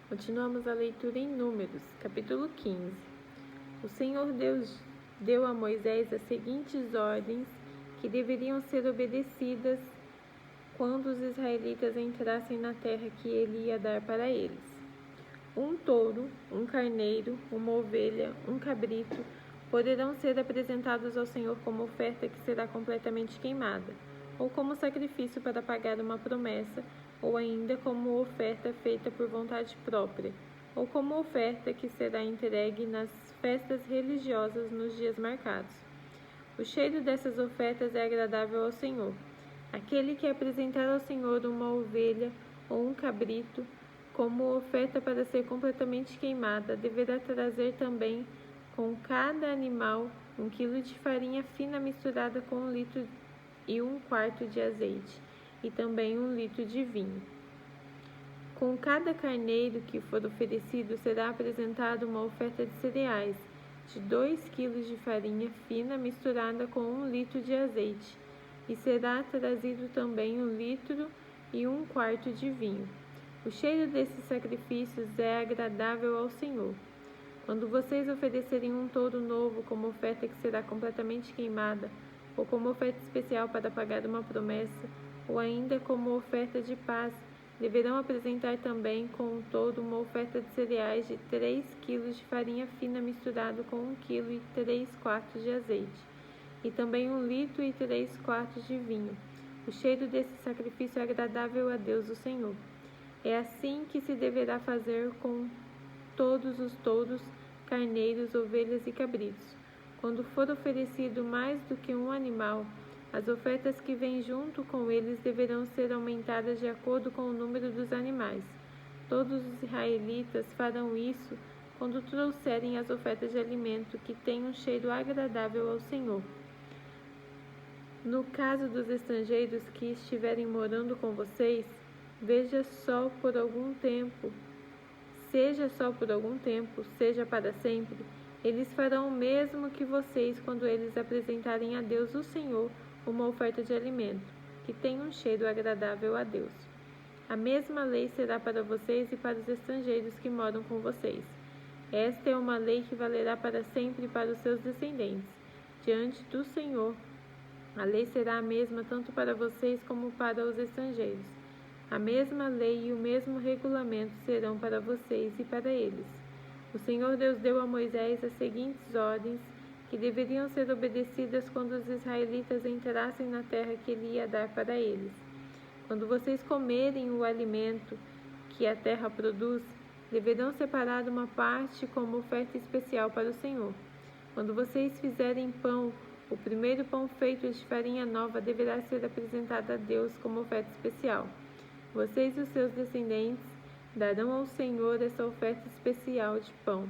Continuamos a leitura em Números, capítulo 15. O Senhor Deus deu a Moisés as seguintes ordens que deveriam ser obedecidas quando os israelitas entrassem na terra que ele ia dar para eles. Um touro, um carneiro, uma ovelha, um cabrito poderão ser apresentados ao Senhor como oferta que será completamente queimada, ou como sacrifício para pagar uma promessa, ou ainda como oferta feita por vontade própria, ou como oferta que será entregue nas festas religiosas nos dias marcados. O cheiro dessas ofertas é agradável ao Senhor. Aquele que apresentar ao Senhor uma ovelha ou um cabrito como oferta para ser completamente queimada, deverá trazer também com cada animal 1 quilo de farinha fina misturada com 1 litro e 1/4 de azeite, e também 1 litro de vinho. Com cada carneiro que for oferecido, será apresentada uma oferta de cereais, de 2 quilos de farinha fina misturada com 1 litro de azeite, e será trazido também 1 litro e 1/4 de vinho. O cheiro desses sacrifícios é agradável ao Senhor. Quando vocês oferecerem um touro novo como oferta que será completamente queimada, ou como oferta especial para pagar uma promessa, ou ainda como oferta de paz, deverão apresentar também com o todo uma oferta de cereais de 3 quilos de farinha fina misturado com 1 quilo e 3/4 de azeite, e também 1 litro e 3/4 de vinho. O cheiro desse sacrifício é agradável a Deus, o Senhor. É assim que se deverá fazer com todos os touros, carneiros, ovelhas e cabritos. Quando for oferecido mais do que um animal, as ofertas que vêm junto com eles deverão ser aumentadas de acordo com o número dos animais. Todos os israelitas farão isso quando trouxerem as ofertas de alimento que têm um cheiro agradável ao Senhor. No caso dos estrangeiros que estiverem morando com vocês, seja só por algum tempo, seja para sempre, eles farão o mesmo que vocês quando eles apresentarem a Deus o Senhor uma oferta de alimento, que tem um cheiro agradável a Deus. A mesma lei será para vocês e para os estrangeiros que moram com vocês. Esta é uma lei que valerá para sempre para os seus descendentes. Diante do Senhor, a lei será a mesma tanto para vocês como para os estrangeiros. A mesma lei e o mesmo regulamento serão para vocês e para eles. O Senhor Deus deu a Moisés as seguintes ordens que deveriam ser obedecidas quando os israelitas entrassem na terra que ele ia dar para eles. Quando vocês comerem o alimento que a terra produz, deverão separar uma parte como oferta especial para o Senhor. Quando vocês fizerem pão, o primeiro pão feito de farinha nova deverá ser apresentado a Deus como oferta especial. Vocês e os seus descendentes darão ao Senhor essa oferta especial de pão.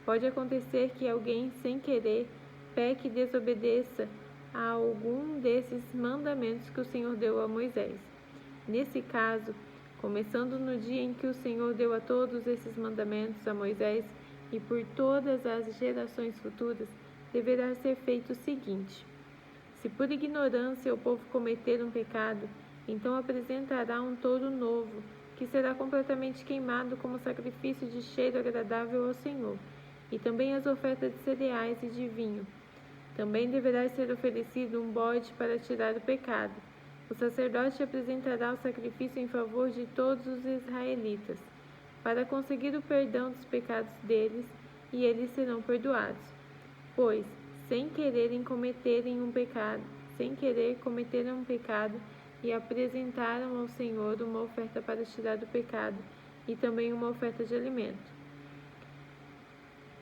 Pode acontecer que alguém, sem querer, peque e desobedeça a algum desses mandamentos que o Senhor deu a Moisés. Nesse caso, começando no dia em que o Senhor deu a todos esses mandamentos a Moisés e por todas as gerações futuras, deverá ser feito o seguinte: se por ignorância o povo cometer um pecado, então apresentará um touro novo, que será completamente queimado como sacrifício de cheiro agradável ao Senhor, e também as ofertas de cereais e de vinho. Também deverá ser oferecido um bode para tirar o pecado. O sacerdote apresentará o sacrifício em favor de todos os israelitas, para conseguir o perdão dos pecados deles, e eles serão perdoados. Pois, sem querer cometeram um pecado e apresentaram ao Senhor uma oferta para tirar o pecado e também uma oferta de alimento.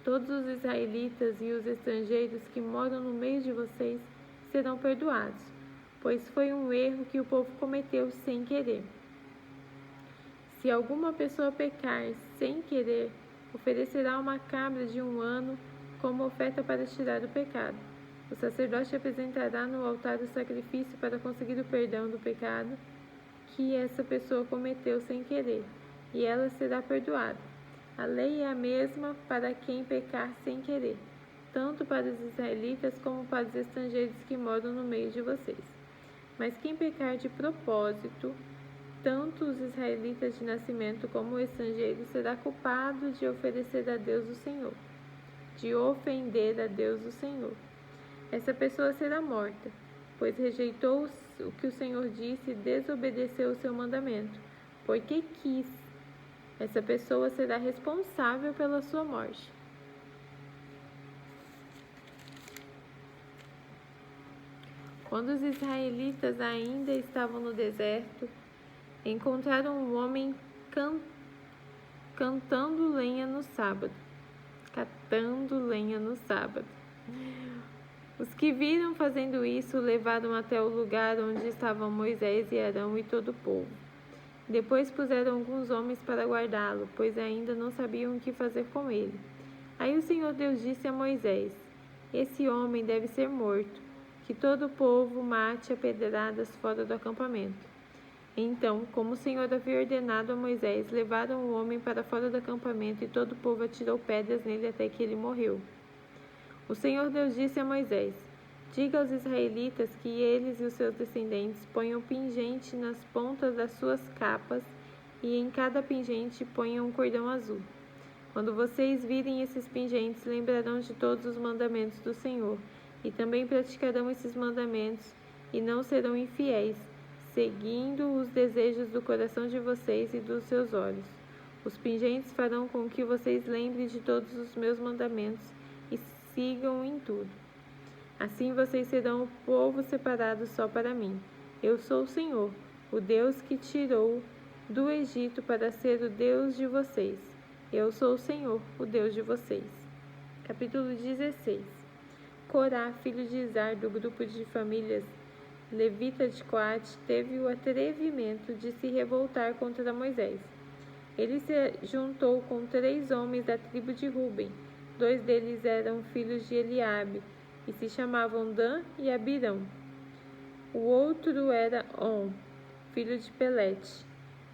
Todos os israelitas e os estrangeiros que moram no meio de vocês serão perdoados, pois foi um erro que o povo cometeu sem querer. Se alguma pessoa pecar sem querer, oferecerá uma cabra de 1 ano como oferta para tirar o pecado. O sacerdote apresentará no altar o sacrifício para conseguir o perdão do pecado que essa pessoa cometeu sem querer, e ela será perdoada. A lei é a mesma para quem pecar sem querer, tanto para os israelitas como para os estrangeiros que moram no meio de vocês. Mas quem pecar de propósito tanto os israelitas de nascimento como o estrangeiro será culpado de oferecer a Deus o Senhor, de ofender a Deus o Senhor. Essa pessoa será morta, pois rejeitou o que o Senhor disse e desobedeceu o seu mandamento, porque quis. Essa pessoa será responsável pela sua morte. Quando os israelitas ainda estavam no deserto, encontraram um homem catando lenha no sábado. Os que viram fazendo isso o levaram até o lugar onde estavam Moisés e Arão e todo o povo. Depois puseram alguns homens para guardá-lo, pois ainda não sabiam o que fazer com ele. Aí o Senhor Deus disse a Moisés: Esse homem deve ser morto, que todo o povo mate a pedradas fora do acampamento. Então, como o Senhor havia ordenado a Moisés, levaram o homem para fora do acampamento e todo o povo atirou pedras nele até que ele morreu. O Senhor Deus disse a Moisés: Diga aos israelitas que eles e os seus descendentes ponham pingente nas pontas das suas capas e em cada pingente ponham um cordão azul. Quando vocês virem esses pingentes, lembrarão de todos os mandamentos do Senhor e também praticarão esses mandamentos e não serão infiéis, seguindo os desejos do coração de vocês e dos seus olhos. Os pingentes farão com que vocês lembrem de todos os meus mandamentos e sigam em tudo. Assim vocês serão o povo separado só para mim. Eu sou o Senhor, o Deus que tirou do Egito para ser o Deus de vocês. Eu sou o Senhor, o Deus de vocês. Capítulo 16. Corá, filho de Izar, do grupo de famílias levita de Coate, teve o atrevimento de se revoltar contra Moisés. Ele se juntou com 3 homens da tribo de Ruben. 2 deles eram filhos de Eliabe e se chamavam Dan e Abirão. O outro era On, filho de Pelete.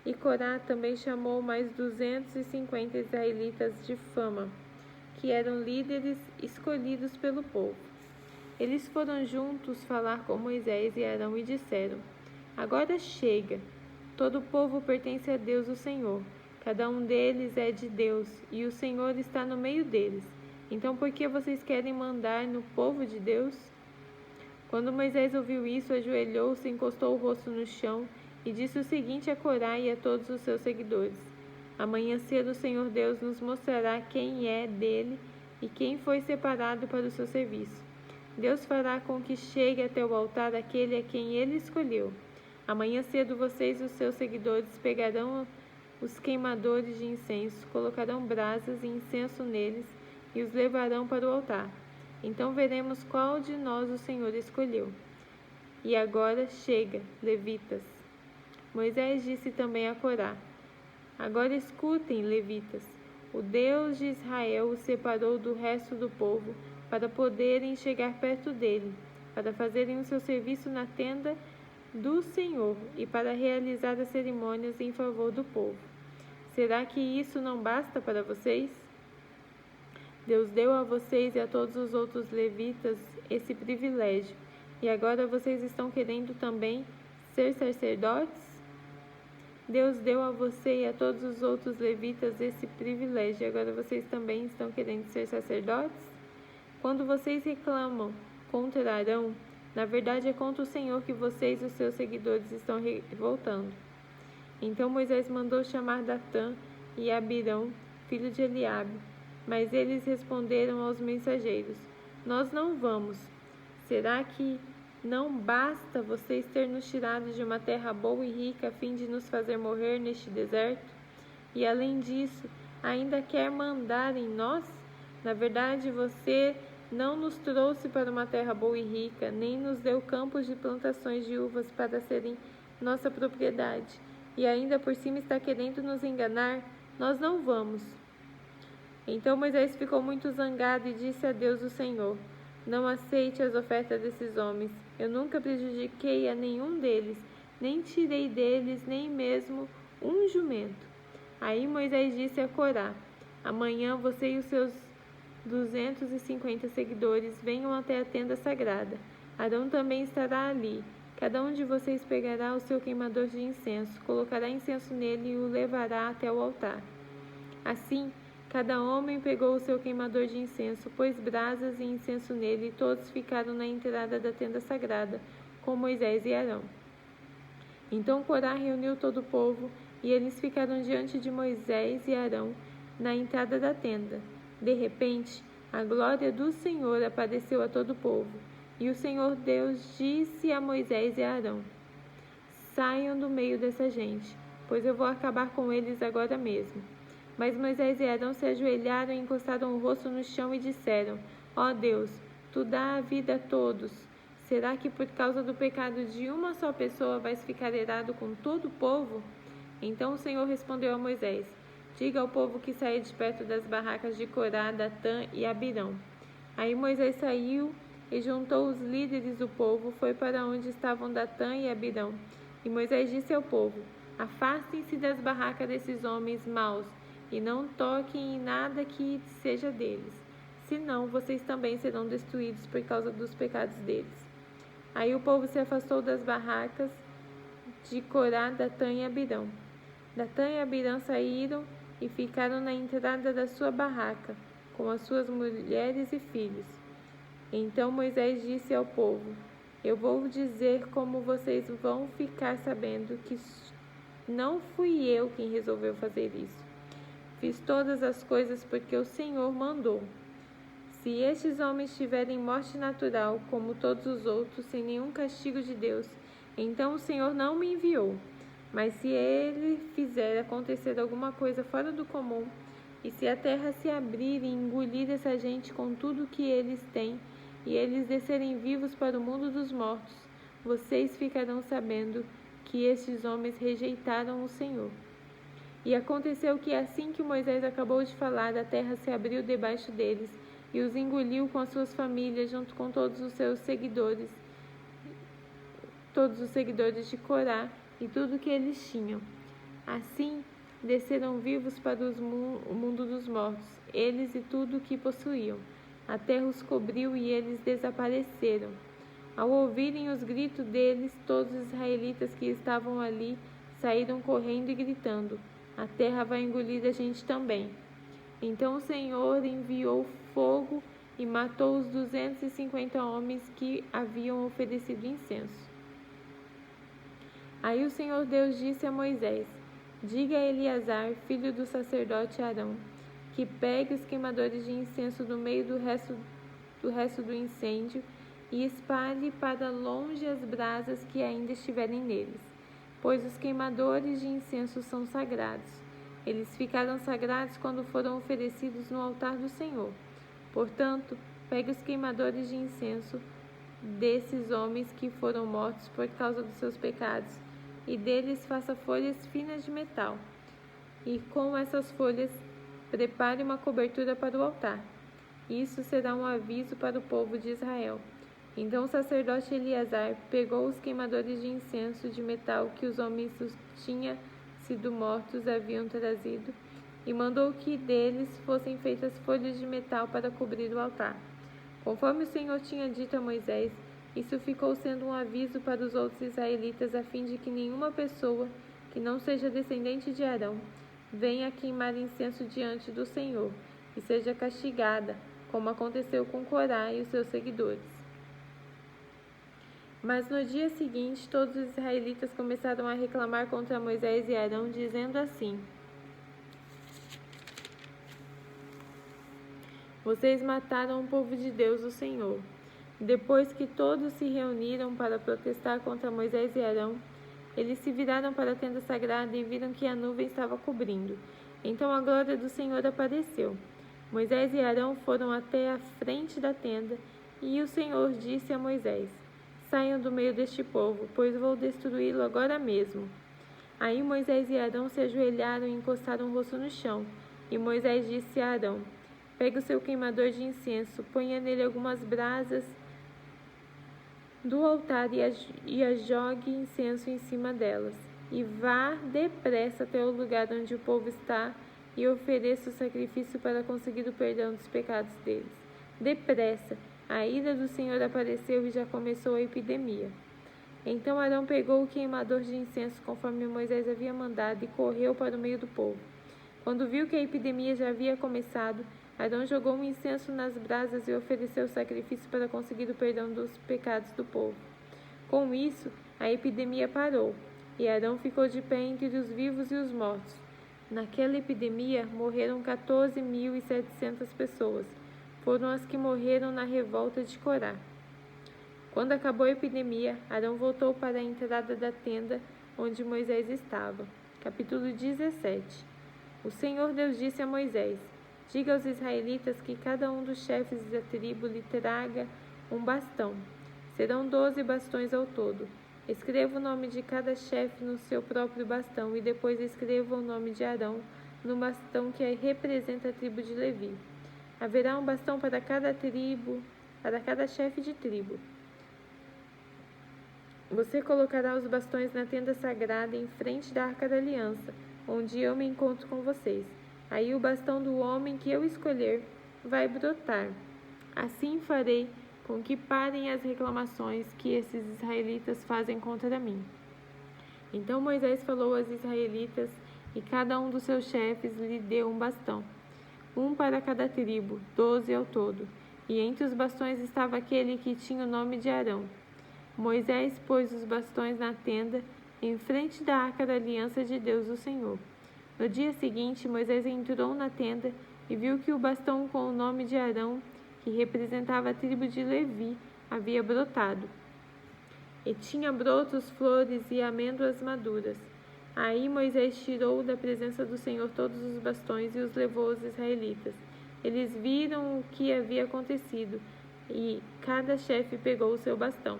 E Corá também chamou mais 250 israelitas de fama, que eram líderes escolhidos pelo povo. Eles foram juntos falar com Moisés e Arão e disseram: Agora chega, todo o povo pertence a Deus o Senhor. Cada um deles é de Deus, e o Senhor está no meio deles. Então por que vocês querem mandar no povo de Deus? Quando Moisés ouviu isso, ajoelhou-se, encostou o rosto no chão e disse o seguinte a Corá e a todos os seus seguidores: Amanhã cedo o Senhor Deus nos mostrará quem é dele e quem foi separado para o seu serviço. Deus fará com que chegue até o altar aquele a quem ele escolheu. Amanhã cedo vocês e os seus seguidores pegarão os queimadores de incenso, colocarão brasas e incenso neles e os levarão para o altar. Então veremos qual de nós o Senhor escolheu. E agora chega, levitas. Moisés disse também a Corá: Agora escutem, levitas. O Deus de Israel os separou do resto do povo para poderem chegar perto dele, para fazerem o seu serviço na tenda do Senhor e para realizar as cerimônias em favor do povo. Será que isso não basta para vocês? Deus deu a vocês e a todos os outros levitas esse privilégio, e agora vocês estão querendo também ser sacerdotes? Deus deu a você e a todos os outros levitas esse privilégio, e agora vocês também estão querendo ser sacerdotes? Quando vocês reclamam contra Arão, na verdade é contra o Senhor que vocês e os seus seguidores estão revoltando. Então Moisés mandou chamar Datã e Abirão, filho de Eliabe, mas eles responderam aos mensageiros: Nós não vamos. Será que não basta vocês ter nos tirado de uma terra boa e rica a fim de nos fazer morrer neste deserto? E além disso, ainda quer mandar em nós? Na verdade, você não nos trouxe para uma terra boa e rica, nem nos deu campos de plantações de uvas para serem nossa propriedade. E ainda por cima está querendo nos enganar? Nós não vamos. Então Moisés ficou muito zangado e disse a Deus o Senhor: Não aceite as ofertas desses homens. Eu nunca prejudiquei a nenhum deles, nem tirei deles nem mesmo um jumento. Aí Moisés disse a Corá: Amanhã você e os seus 250 seguidores venham até a tenda sagrada. Arão também estará ali. Cada um de vocês pegará o seu queimador de incenso, colocará incenso nele e o levará até o altar. Assim, cada homem pegou o seu queimador de incenso, pôs brasas e incenso nele, e todos ficaram na entrada da tenda sagrada, com Moisés e Arão. Então Corá reuniu todo o povo, e eles ficaram diante de Moisés e Arão, na entrada da tenda. De repente, a glória do Senhor apareceu a todo o povo, e o Senhor Deus disse a Moisés e a Arão: Saiam do meio dessa gente, pois eu vou acabar com eles agora mesmo. Mas Moisés e Arão se ajoelharam e encostaram o rosto no chão e disseram: Ó Deus, tu dá a vida a todos. Será que por causa do pecado de uma só pessoa vais ficar irado com todo o povo? Então o Senhor respondeu a Moisés: Diga ao povo que saia de perto das barracas de Corá, Datã e Abirão. Aí Moisés saiu e juntou os líderes do povo, foi para onde estavam Datã e Abirão. E Moisés disse ao povo: Afastem-se das barracas desses homens maus e não toquem em nada que seja deles, senão vocês também serão destruídos por causa dos pecados deles. Aí o povo se afastou das barracas de Corá, Datã e Abirão. Datã e Abirão saíram e ficaram na entrada da sua barraca, com as suas mulheres e filhos. Então Moisés disse ao povo: Eu vou dizer como vocês vão ficar sabendo que não fui eu quem resolveu fazer isso. Fiz todas as coisas porque o Senhor mandou. Se estes homens tiverem morte natural, como todos os outros, sem nenhum castigo de Deus, então o Senhor não me enviou. Mas se ele fizer acontecer alguma coisa fora do comum, e se a terra se abrir e engolir essa gente com tudo o que eles têm, e eles descerem vivos para o mundo dos mortos, vocês ficarão sabendo que estes homens rejeitaram o Senhor. E aconteceu que assim que Moisés acabou de falar, a terra se abriu debaixo deles, e os engoliu com as suas famílias, junto com todos os seguidores de Corá e tudo que eles tinham. Assim, desceram vivos para o mundo dos mortos, eles e tudo o que possuíam. A terra os cobriu e eles desapareceram. Ao ouvirem os gritos deles, todos os israelitas que estavam ali saíram correndo e gritando: A terra vai engolir a gente também. Então o Senhor enviou fogo e matou os 250 homens que haviam oferecido incenso. Aí o Senhor Deus disse a Moisés: Diga a Eleazar, filho do sacerdote Arão, que pegue os queimadores de incenso do meio do resto do incêndio e espalhe para longe as brasas que ainda estiverem neles, pois os queimadores de incenso são sagrados. Eles ficaram sagrados quando foram oferecidos no altar do Senhor. Portanto, pegue os queimadores de incenso desses homens que foram mortos por causa dos seus pecados, e deles faça folhas finas de metal. E com essas folhas, prepare uma cobertura para o altar. Isso será um aviso para o povo de Israel. Então o sacerdote Eleazar pegou os queimadores de incenso de metal que os homens tinham sido mortos haviam trazido, e mandou que deles fossem feitas folhas de metal para cobrir o altar. Conforme o Senhor tinha dito a Moisés, isso ficou sendo um aviso para os outros israelitas, a fim de que nenhuma pessoa que não seja descendente de Arão venha queimar incenso diante do Senhor e seja castigada, como aconteceu com Corá e os seus seguidores. Mas no dia seguinte, todos os israelitas começaram a reclamar contra Moisés e Arão, dizendo assim: Vocês mataram o povo de Deus, o Senhor. Depois que todos se reuniram para protestar contra Moisés e Arão, eles se viraram para a tenda sagrada e viram que a nuvem estava cobrindo. Então a glória do Senhor apareceu. Moisés e Arão foram até a frente da tenda, e o Senhor disse a Moisés: Saiam do meio deste povo, pois vou destruí-lo agora mesmo. Aí Moisés e Arão se ajoelharam e encostaram o rosto no chão. E Moisés disse a Arão: Pegue o seu queimador de incenso, ponha nele algumas brasas do altar e jogue incenso em cima delas. E vá depressa até o lugar onde o povo está e ofereça o sacrifício para conseguir o perdão dos pecados deles. Depressa! A ira do Senhor apareceu e já começou a epidemia. Então Arão pegou o queimador de incenso, conforme Moisés havia mandado, e correu para o meio do povo. Quando viu que a epidemia já havia começado, Arão jogou um incenso nas brasas e ofereceu sacrifício para conseguir o perdão dos pecados do povo. Com isso, a epidemia parou, e Arão ficou de pé entre os vivos e os mortos. Naquela epidemia, morreram 14.700 pessoas. Foram as que morreram na revolta de Corá. Quando acabou a epidemia, Arão voltou para a entrada da tenda onde Moisés estava. Capítulo 17. O Senhor Deus disse a Moisés: diga aos israelitas que cada um dos chefes da tribo lhe traga um bastão. Serão 12 bastões ao todo. Escreva o nome de cada chefe no seu próprio bastão e depois escreva o nome de Arão no bastão que representa a tribo de Levi. Haverá um bastão para cada tribo, para cada chefe de tribo. Você colocará os bastões na tenda sagrada em frente da Arca da Aliança, onde eu me encontro com vocês. Aí o bastão do homem que eu escolher vai brotar. Assim farei com que parem as reclamações que esses israelitas fazem contra mim. Então Moisés falou aos israelitas, e cada um dos seus chefes lhe deu um bastão, um para cada tribo, 12 ao todo. E entre os bastões estava aquele que tinha o nome de Arão. Moisés pôs os bastões na tenda, em frente da Arca da Aliança de Deus, o Senhor. No dia seguinte, Moisés entrou na tenda e viu que o bastão com o nome de Arão, que representava a tribo de Levi, havia brotado. E tinha brotos, flores e amêndoas maduras. Aí Moisés tirou da presença do Senhor todos os bastões e os levou aos israelitas. Eles viram o que havia acontecido, e cada chefe pegou o seu bastão.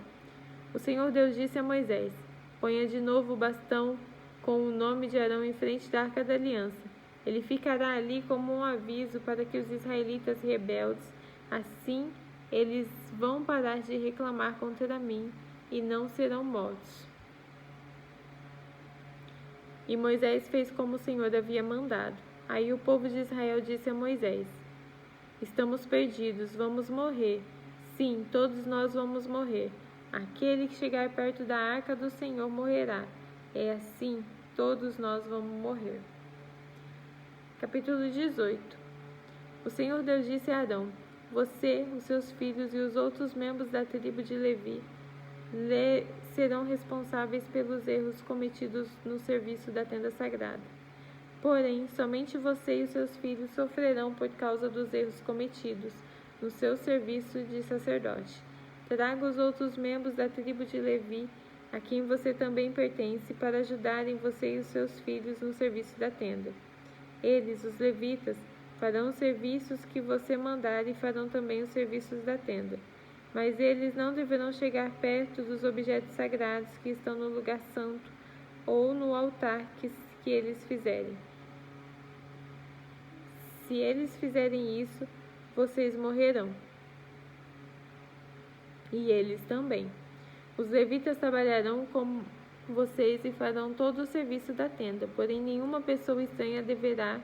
O Senhor Deus disse a Moisés: ponha de novo o bastão com o nome de Arão em frente da Arca da Aliança. Ele ficará ali como um aviso para que os israelitas rebeldes, assim eles vão parar de reclamar contra mim e não serão mortos. E Moisés fez como o Senhor havia mandado. Aí o povo de Israel disse a Moisés: estamos perdidos, vamos morrer. Sim, todos nós vamos morrer. Aquele que chegar perto da arca do Senhor morrerá. É assim, todos nós vamos morrer. Capítulo 18. O Senhor Deus disse a Arão: você, os seus filhos e os outros membros da tribo de Levi serão responsáveis pelos erros cometidos no serviço da tenda sagrada. Porém, somente você e os seus filhos sofrerão por causa dos erros cometidos no seu serviço de sacerdote. Traga os outros membros da tribo de Levi, a quem você também pertence, para ajudarem você e os seus filhos no serviço da tenda. Eles, os levitas, farão os serviços que você mandar e farão também os serviços da tenda. Mas eles não deverão chegar perto dos objetos sagrados que estão no lugar santo ou no altar que eles fizerem. Se eles fizerem isso, vocês morrerão. E eles também. Os levitas trabalharão com vocês e farão todo o serviço da tenda, porém nenhuma pessoa estranha deverá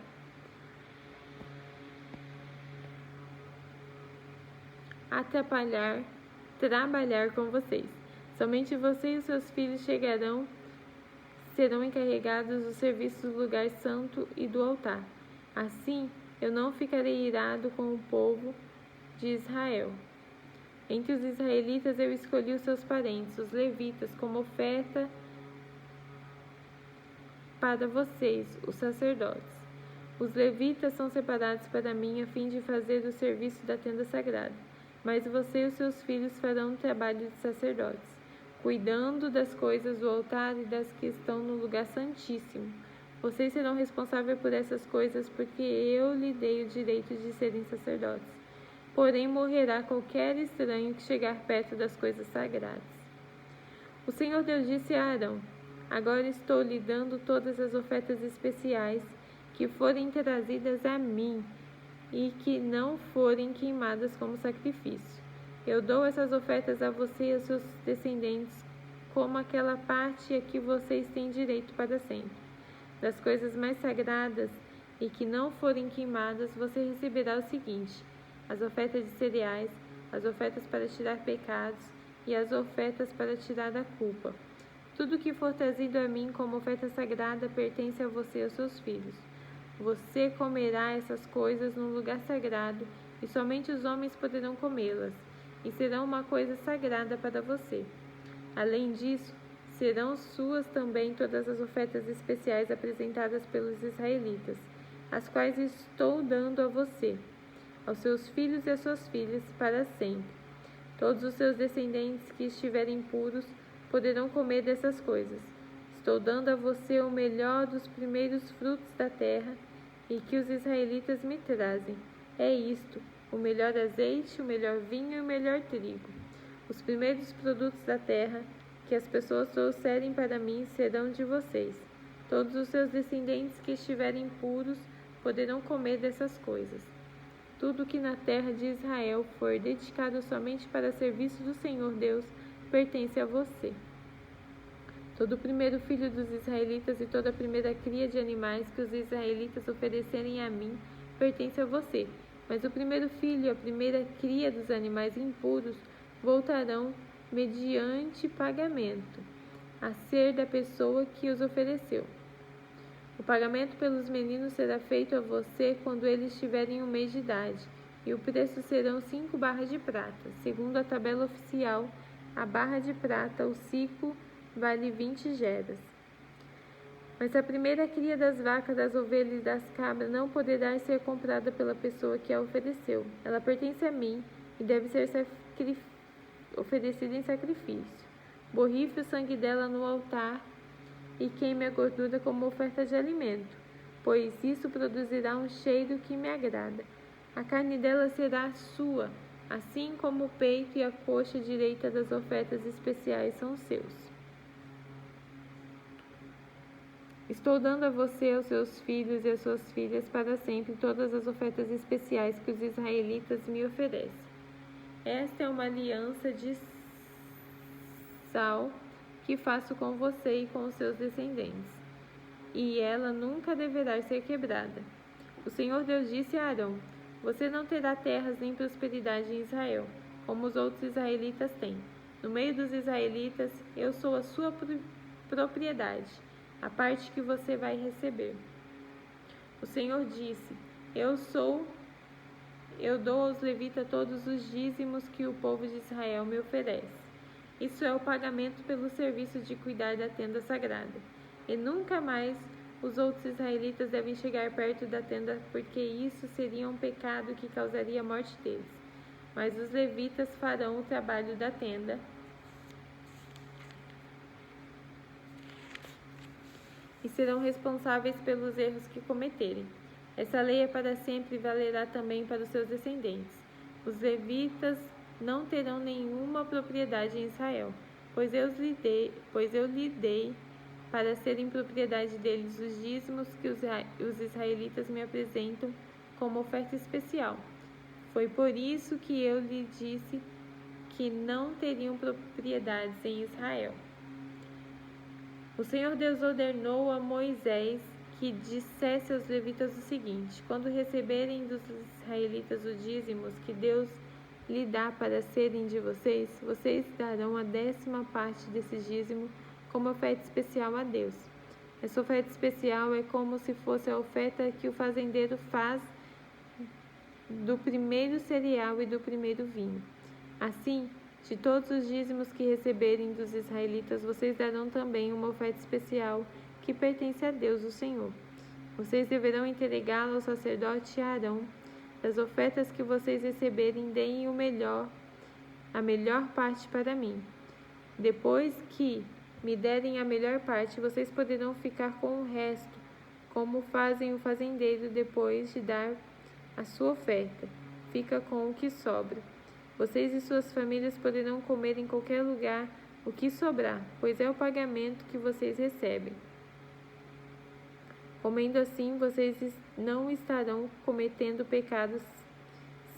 trabalhar com vocês. Somente você e os seus filhos serão encarregados do serviço do lugar santo e do altar. Assim, eu não ficarei irado com o povo de Israel. Entre os israelitas eu escolhi os seus parentes, os levitas, como oferta para vocês, os sacerdotes. Os levitas são separados para mim a fim de fazer o serviço da tenda sagrada. Mas você e os seus filhos farão o trabalho de sacerdotes, cuidando das coisas do altar e das que estão no lugar santíssimo. Vocês serão responsáveis por essas coisas, porque eu lhe dei o direito de serem sacerdotes. Porém, morrerá qualquer estranho que chegar perto das coisas sagradas. O Senhor Deus disse a Arão: agora estou lhe dando todas as ofertas especiais que forem trazidas a mim e que não forem queimadas como sacrifício. Eu dou essas ofertas a você e a seus descendentes como aquela parte a que vocês têm direito para sempre. Das coisas mais sagradas e que não forem queimadas, você receberá o seguinte: as ofertas de cereais, as ofertas para tirar pecados e as ofertas para tirar a culpa. Tudo que for trazido a mim como oferta sagrada pertence a você e aos seus filhos. Você comerá essas coisas num lugar sagrado, e somente os homens poderão comê-las, e serão uma coisa sagrada para você. Além disso, serão suas também todas as ofertas especiais apresentadas pelos israelitas, as quais estou dando a você, aos seus filhos e às suas filhas, para sempre. Todos os seus descendentes que estiverem puros poderão comer dessas coisas. Estou dando a você o melhor dos primeiros frutos da terra e que os israelitas me trazem. É isto: o melhor azeite, o melhor vinho e o melhor trigo. Os primeiros produtos da terra que as pessoas trouxerem para mim serão de vocês. Todos os seus descendentes que estiverem puros poderão comer dessas coisas. Tudo que na terra de Israel for dedicado somente para serviço do Senhor Deus pertence a você. Todo o primeiro filho dos israelitas e toda a primeira cria de animais que os israelitas oferecerem a mim pertence a você. Mas o primeiro filho e a primeira cria dos animais impuros voltarão mediante pagamento, a ser da pessoa que os ofereceu. O pagamento pelos meninos será feito a você quando eles tiverem 1 mês de idade, e o preço serão 5 barras de prata. Segundo a tabela oficial, a barra de prata, o ciclo, vale 20 geras. Mas a primeira cria das vacas, das ovelhas e das cabras não poderá ser comprada pela pessoa que a ofereceu. Ela pertence a mim e deve ser oferecida em sacrifício. Borrife o sangue dela no altar e queime a gordura como oferta de alimento, pois isso produzirá um cheiro que me agrada. A carne dela será sua, assim como o peito e a coxa direita das ofertas especiais são seus. Estou dando a você, aos seus filhos e às suas filhas para sempre todas as ofertas especiais que os israelitas me oferecem. Esta é uma aliança de sal que faço com você e com os seus descendentes, e ela nunca deverá ser quebrada. O Senhor Deus disse a Arão: você não terá terras nem prosperidade em Israel, como os outros israelitas têm. No meio dos israelitas, eu sou a sua propriedade, a parte que você vai receber. O Senhor disse: eu dou aos levitas todos os dízimos que o povo de Israel me oferece. Isso é o pagamento pelo serviço de cuidar da tenda sagrada. E nunca mais os outros israelitas devem chegar perto da tenda, porque isso seria um pecado que causaria a morte deles. Mas os levitas farão o trabalho da tenda e serão responsáveis pelos erros que cometerem. Essa lei é para sempre e valerá também para os seus descendentes. Os levitas não terão nenhuma propriedade em Israel, pois eu lhe dei para serem propriedade deles os dízimos que os israelitas me apresentam como oferta especial. Foi por isso que eu lhe disse que não teriam propriedades em Israel. O Senhor Deus ordenou a Moisés que dissesse aos levitas o seguinte: quando receberem dos israelitas os dízimos que Deus lhe dá para serem de vocês, vocês darão a 10ª parte desse dízimo como oferta especial a Deus. Essa oferta especial é como se fosse a oferta que o fazendeiro faz do primeiro cereal e do primeiro vinho. Assim, de todos os dízimos que receberem dos israelitas, vocês darão também uma oferta especial que pertence a Deus, o Senhor. Vocês deverão entregá-la ao sacerdote Arão. Das ofertas que vocês receberem, deem a melhor parte para mim. Depois que me derem a melhor parte, vocês poderão ficar com o resto, como fazem o fazendeiro depois de dar a sua oferta. Fica com o que sobra. Vocês e suas famílias poderão comer em qualquer lugar o que sobrar, pois é o pagamento que vocês recebem. Comendo assim, vocês não estarão cometendo pecados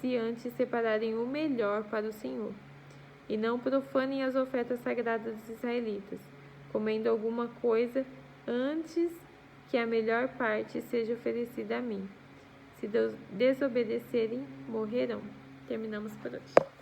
se antes separarem o melhor para o Senhor, e não profanem as ofertas sagradas dos israelitas, comendo alguma coisa antes que a melhor parte seja oferecida a mim. Se desobedecerem, morrerão. Terminamos por hoje.